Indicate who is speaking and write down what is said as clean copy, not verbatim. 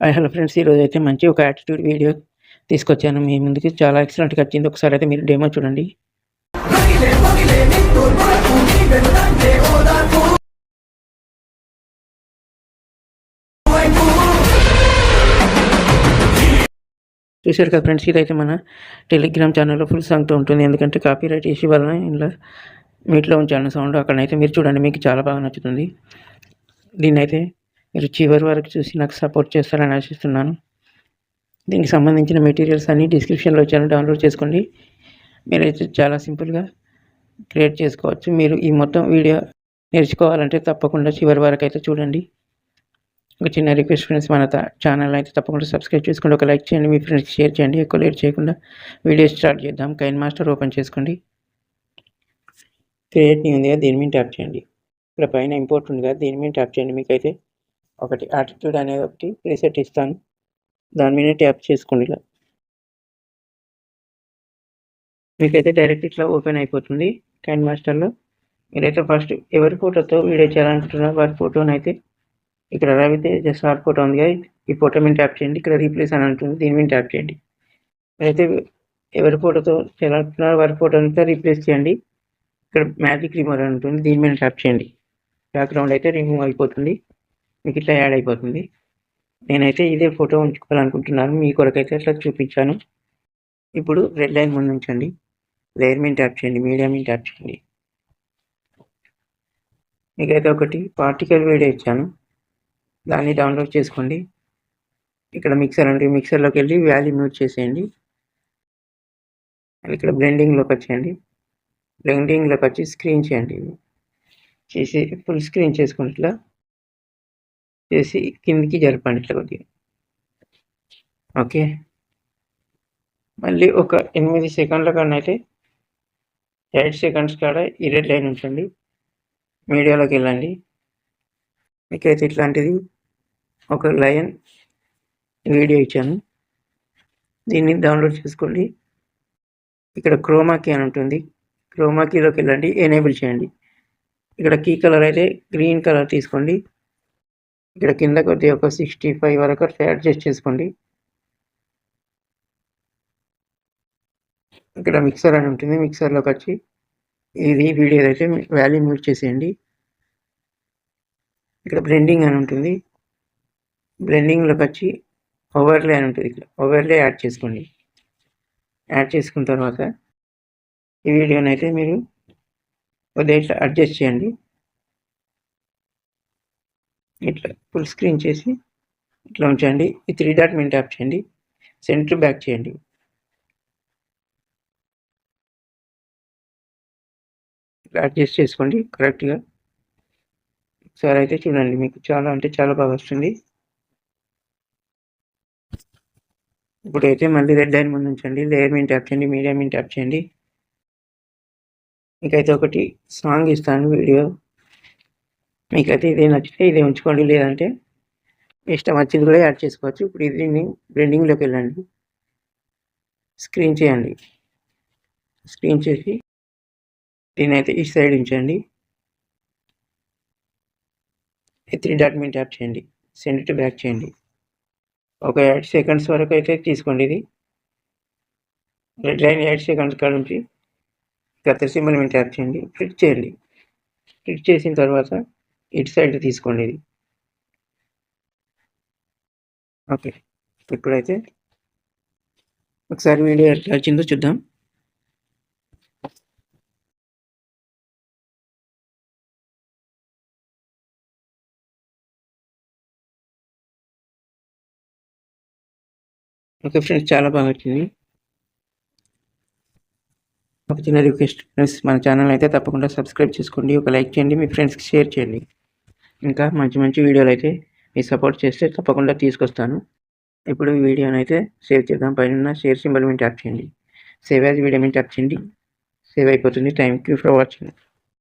Speaker 1: Hello friends, ఈరోజైతే మంచి ఒక యాటిట్యూడ్ వీడియో తీసుకొచ్చాను మీ ముందుకి. చాలా ఎక్సలెంట్‌గా వచ్చింది. ఒకసారి అయితే మీరు డెమో చూడండి. చూశారు కదా ఫ్రెండ్స్, ఇదైతే మన టెలిగ్రామ్ ఛానల్లో ఫుల్ సాంగ్తో ఉంటుంది. ఎందుకంటే కాపీరైట్ ఇష్యూ వలన ఇలా మీట్లో ఉంచాను సౌండ్. అక్కడనైతే మీరు చూడండి, మీకు చాలా బాగా నచ్చుతుంది. దీన్నైతే మీరు చివరి వరకు చూసి నాకు సపోర్ట్ చేస్తారని ఆశిస్తున్నాను. దీనికి సంబంధించిన మెటీరియల్స్ అన్నీ డిస్క్రిప్షన్లో ఇచ్చాను, డౌన్లోడ్ చేసుకోండి. మీరైతే చాలా సింపుల్గా క్రియేట్ చేసుకోవచ్చు. మీరు ఈ మొత్తం వీడియో నేర్చుకోవాలంటే తప్పకుండా చివరి వరకు అయితే చూడండి. ఒక చిన్న రిక్వెస్ట్ ఫ్రెండ్స్, మన ఛానల్ అయితే తప్పకుండా సబ్స్క్రైబ్ చేసుకోండి, ఒక లైక్ చేయండి, మీ ఫ్రెండ్స్కి షేర్ చేయండి. ఎక్కువ లేట్ చేయకుండా వీడియో స్టార్ట్ చేద్దాం. కైన్ మాస్టర్ ఓపెన్ చేసుకోండి. క్రియేట్ న్యూ ఉంది కదా, దీని మీద ట్యాప్ చేయండి. ఇక్కడ పైన ఇంపోర్ట్ ఉంది కదా, దీని మీద ట్యాప్ చేయండి. మీకైతే ఒకటి యాటిట్యూడ్ అనేది ఒకటి ప్రీసెట్ ఇస్తాను, దాని మీద ట్యాప్ చేసుకోండి. ఇలా మీకైతే డైరెక్ట్ ఇట్లా ఓపెన్ అయిపోతుంది కైన్ మాస్టర్లో. మీరైతే ఫస్ట్ ఎవరి ఫోటోతో వీడియో చేయాలనుకుంటున్నారో వారి ఫోటోని అయితే ఇక్కడ రవితేజ సార్ ఫోటో ఉంది కదా, ఈ ఫోటో మీద ట్యాప్ చేయండి. ఇక్కడ రీప్లేస్ అని ఉంటుంది, దీని మీద ట్యాప్ చేయండి. మీరైతే ఎవరి ఫోటోతో చేయాలనుకుంటున్నారో వారి ఫోటోని రీప్లేస్ చేయండి. ఇక్కడ మ్యాజిక్ రిమూవర్ అని ఉంటుంది, దీని మీద ట్యాప్ చేయండి. బ్యాక్గ్రౌండ్ అయితే రిమూవ్ అయిపోతుంది, మీకు ఇట్లా యాడ్ అయిపోతుంది. నేనైతే ఇదే ఫోటో ఉంచుకోవాలనుకుంటున్నాను, మీ కొరకైతే అట్లా చూపించాను. ఇప్పుడు రెడ్ లైన్ ముందు ఉంచండి, లేయర్ మీద ట్యాప్ చేయండి, మీడియా మీద ట్యాప్ చేయండి. మీకైతే ఒకటి పార్టికల్ వీడియో ఇచ్చాను, దాన్ని డౌన్లోడ్ చేసుకోండి. ఇక్కడ మిక్సర్ అంటే మిక్సర్లోకి వెళ్ళి వ్యాల్యూ మ్యూట్ చేసేయండి. ఇక్కడ బ్లెండింగ్లోకి వచ్చేయండి. బ్లెండింగ్లోకి వచ్చి స్క్రీన్ చేయండి, చేసి ఫుల్ స్క్రీన్ చేసుకోండి. ఇట్లా చేసి కిందికి జరపండి ఇట్లా కొద్దిగా. ఓకే, మళ్ళీ ఒక 8 సెకండ్ల కన్నా అయితే 8 సెకండ్స్ కాడ ఈ రెడ్ లైన్ ఉంచండి. మీడియాలోకి వెళ్ళండి. మీకైతే ఇట్లాంటిది ఒక లైన్ వీడియో ఇచ్చాను, దీన్ని డౌన్లోడ్ చేసుకోండి. ఇక్కడ క్రోమాకీ అని ఉంటుంది, క్రోమాకీలోకి వెళ్ళండి, ఎనేబుల్ చేయండి. ఇక్కడ కీ కలర్ అయితే గ్రీన్ కలర్ తీసుకోండి. ఇక్కడ కింద కొద్దిగా ఒక 65 వరకు అట్లా అడ్జస్ట్ చేసుకోండి. ఇక్కడ మిక్సర్ అని ఉంటుంది, మిక్సర్లోకి వచ్చి ఇది వీడియో అయితే వాల్యూ మ్యూట్ చేసేయండి. ఇక్కడ బ్లెండింగ్ అని ఉంటుంది, బ్లెండింగ్లోకి వచ్చి ఓవర్లే అని ఉంటుంది, ఇక్కడ ఓవర్లే యాడ్ చేసుకోండి. యాడ్ చేసుకున్న తర్వాత ఈ వీడియోని అయితే మీరు కొద్దిగా ఇట్లా అడ్జస్ట్ చేయండి. ఇట్లా ఫుల్ స్క్రీన్ చేసి ఇట్లా ఉంచండి. ఈ 3 డాట్ మీద ట్యాప్ చేయండి, సెంటర్ బ్యాక్ చేయండి. ఇట్లా అడ్జస్ట్ చేసుకోండి కరెక్ట్గా. ఒకసారి అయితే చూడండి, మీకు చాలా అంటే చాలా బాగా వస్తుంది. ఇప్పుడైతే మళ్ళీ రెడ్ లైన్ ముందు ఉంచండి, లేయర్ మీద ట్యాప్ చేయండి, మీడియా మీద ట్యాప్ చేయండి. మీకైతే ఒకటి సాంగ్ ఇస్తాను వీడియో, మీకైతే ఇదే నచ్చితే ఇదే ఉంచుకోండి, లేదంటే ఇష్టం వచ్చింది కూడా యాడ్ చేసుకోవచ్చు. ఇప్పుడు ఇది బ్లెండింగ్లోకి వెళ్ళండి, స్క్రీన్ చేయండి. స్క్రీన్ చేసి దీనైతే ఈ సైడ్ ఉంచండి. 3 డాట్ మీద ట్యాప్ చేయండి, సెండ్ టు బ్యాక్ చేయండి. ఒక 8 సెకండ్స్ వరకు అయితే తీసుకోండి. ఇది రెడ్ లైన్ 8 సెకండ్స్ కాడ నుంచి కత్తెర సింబల్ మీద ట్యాప్ చేయండి, ఫ్లిక్ చేయండి. ఫ్లిక్ చేసిన తర్వాత ఇటు సైడ్ తీసుకోండి ఇది. ఓకే, ఇప్పుడైతే ఒకసారి వీడియో ఎట్లా వచ్చిందో చూద్దాం. ఓకే ఫ్రెండ్స్, చాలా బాగా వచ్చింది. ఒక చిన్న రిక్వెస్ట్ ఫ్రెండ్స్, మన ఛానల్ అయితే తప్పకుండా సబ్స్క్రైబ్ చేసుకోండి, ఒక లైక్ చేయండి, మీ ఫ్రెండ్స్కి షేర్ చేయండి. ఇంకా మంచి మంచి వీడియోలు అయితే మీరు సపోర్ట్ చేస్తే తప్పకుండా తీసుకొస్తాను. ఇప్పుడు ఈ వీడియోని అయితే సేవ్ చేద్దాం. పైన షేర్ సింబల్ మీద ట్యాప్ చేయండి, సేవ్ యాజ్ వీడియో మీద ట్యాప్ చేయండి, సేవ్ అయిపోతుంది. Thank you for watching.